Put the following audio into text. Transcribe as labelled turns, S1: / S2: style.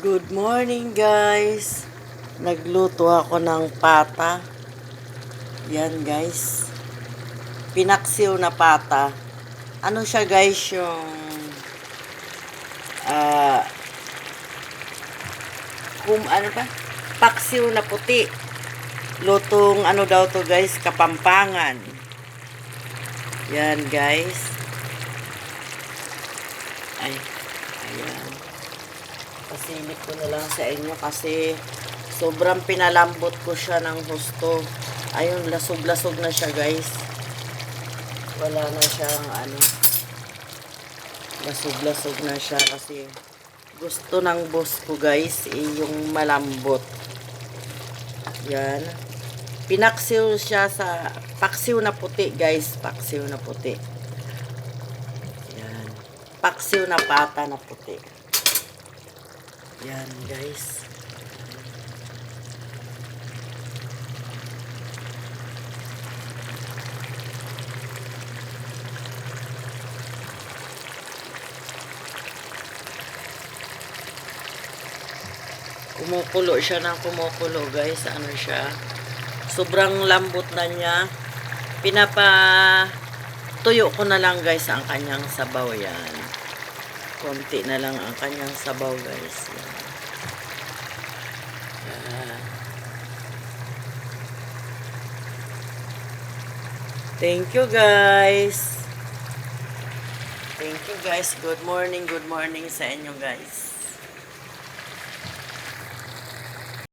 S1: Good morning guys. Nagluto ako ng pata. Yan guys. Pinaksiw na pata. Ano siya guys yung ah ano ba? Paksiw na puti. Lutong ano daw to guys, Kapampangan. Yan guys. Ayan. Pasilip ko na lang sa inyo kasi sobrang pinalambot ko siya ng husto. Ayun, lasog-lasog na siya guys. Wala na siyang ano. Lasog-lasog na siya kasi gusto ng boss ko guys yung malambot. Yan. Pinaksiw siya sa paksiw na puti guys. Paksiw na puti. Yan. Paksiw na pata na puti. Yan guys. Kumukulo siya ng kumukulo guys. Ano siya? Sobrang lambot na niya. Pinapatuyo ko na lang guys ang kanyang sabaw yan. Konti na lang ang kanyang sabaw guys. Yan. Thank you guys. Thank you guys. Good morning sa inyo guys.